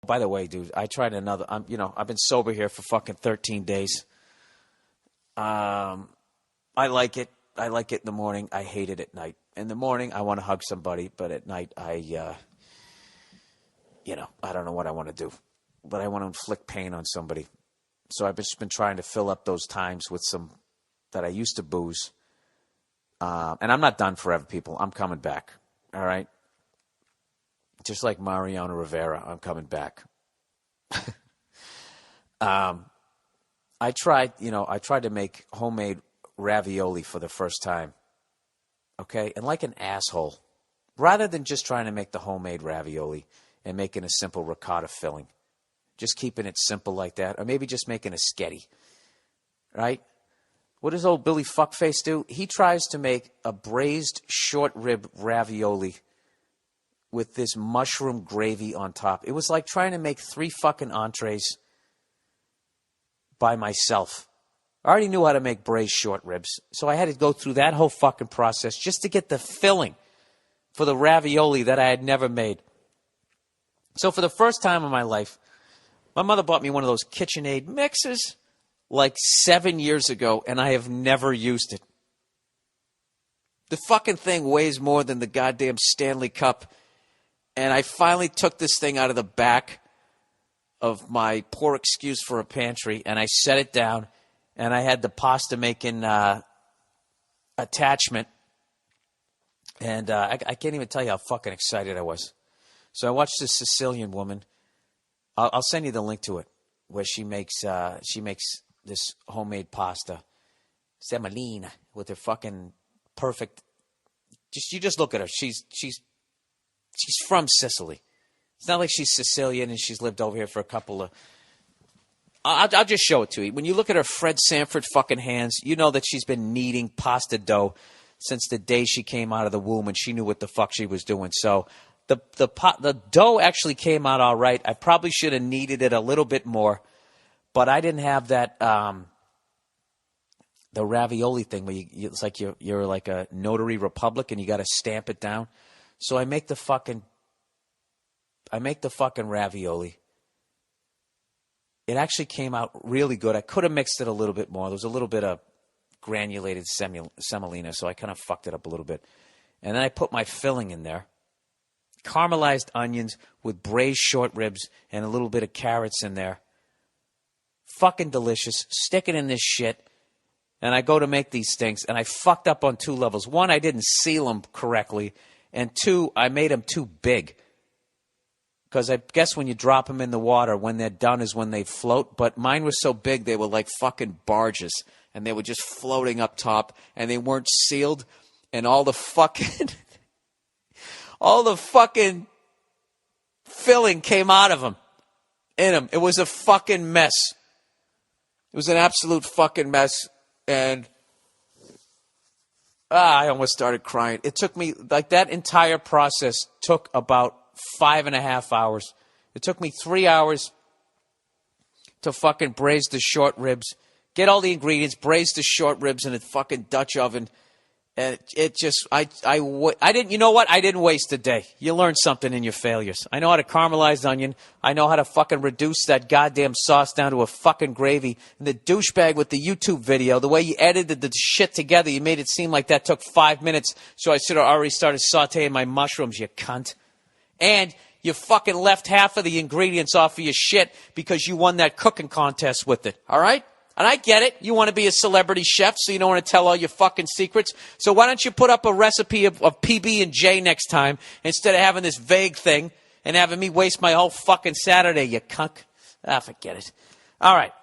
By the way, dude, I tried another. I've been sober here for fucking 13 days. I like it. I like it in the morning. I hate it at night. In the morning, I want to hug somebody, but at night, I don't know what I want to do, but I want to inflict pain on somebody. So I've just been trying to fill up those times with some that I used to booze. And I'm not done forever, people. I'm coming back. All right. Just like Mariano Rivera, I'm coming back. I tried to make homemade ravioli for the first time. Okay? And like an asshole, rather than just trying to make the homemade ravioli and making a simple ricotta filling, just keeping it simple like that, or maybe just making a sketty, right? What does old Billy Fuckface do? He tries to make a braised short rib ravioli with this mushroom gravy on top. It was like trying to make 3 fucking entrees by myself. I already knew how to make braised short ribs, so I had to go through that whole fucking process just to get the filling for the ravioli that I had never made. So for the first time in my life, my mother bought me one of those KitchenAid mixes like 7 years ago, and I have never used it. The fucking thing weighs more than the goddamn Stanley Cup. And I finally took this thing out of the back of my poor excuse for a pantry, and I set it down, and I had the pasta making attachment. And I can't even tell you how fucking excited I was. So I watched this Sicilian woman. I'll send you the link to it, where she makes this homemade pasta, semolina, with her fucking perfect. You just look at her. She's from Sicily. It's not like she's Sicilian and she's lived over here for a couple of. I'll just show it to you. When you look at her Fred Sanford fucking hands, you know that she's been kneading pasta dough since the day she came out of the womb, and she knew what the fuck she was doing. So the dough actually came out all right. I probably should have kneaded it a little bit more, but I didn't have that the ravioli thing where it's like you're like a notary republic and you got to stamp it down. So I make the fucking ravioli. It actually came out really good. I could have mixed it a little bit more. There was a little bit of granulated semolina, so I kind of fucked it up a little bit. And then I put my filling in there. Caramelized onions with braised short ribs and a little bit of carrots in there. Fucking delicious. Stick it in this shit. And I go to make these things, and I fucked up on 2 levels. 1, I didn't seal them correctly. And 2, I made them too big. Because I guess when you drop them in the water, when they're done is when they float. But mine was so big, they were like fucking barges. And they were just floating up top. And they weren't sealed. And all the fucking filling came out of them. In them. It was a fucking mess. It was an absolute fucking mess. And I almost started crying. It took me, like, that entire process took about 5.5 hours. It took me 3 hours to fucking braise the short ribs, get all the ingredients, braise the short ribs in a fucking Dutch oven. And it just, I didn't, you know what? I didn't waste a day. You learn something in your failures. I know how to caramelize onion. I know how to fucking reduce that goddamn sauce down to a fucking gravy. And the douchebag with the YouTube video, the way you edited the shit together, you made it seem like that took 5 minutes. So I should have already started sauteing my mushrooms, you cunt. And you fucking left half of the ingredients off of your shit because you won that cooking contest with it. All right? And I get it. You want to be a celebrity chef, so you don't want to tell all your fucking secrets. So why don't you put up a recipe of PB&J next time instead of having this vague thing and having me waste my whole fucking Saturday, you cunt. Forget it. All right.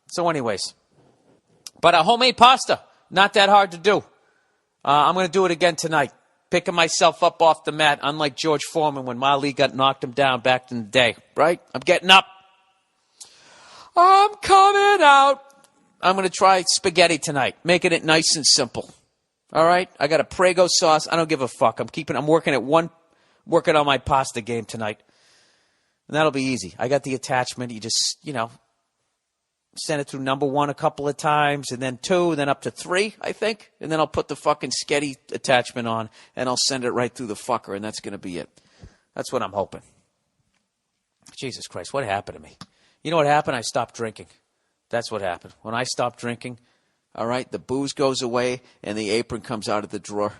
So anyways. But homemade pasta, not that hard to do. I'm going to do it again tonight. Picking myself up off the mat, unlike George Foreman when Mali got knocked him down back in the day. Right? I'm getting up. I'm coming out. I'm going to try spaghetti tonight, making it nice and simple. All right? I got a Prego sauce. I don't give a fuck. I'm working on my pasta game tonight. And that'll be easy. I got the attachment. You just, send it through number 1 a couple of times, and then 2, and then up to 3, I think. And then I'll put the fucking sketty attachment on, and I'll send it right through the fucker, and that's going to be it. That's what I'm hoping. Jesus Christ, what happened to me? You know what happened? I stopped drinking. That's what happened. When I stopped drinking, all right, the booze goes away and the apron comes out of the drawer.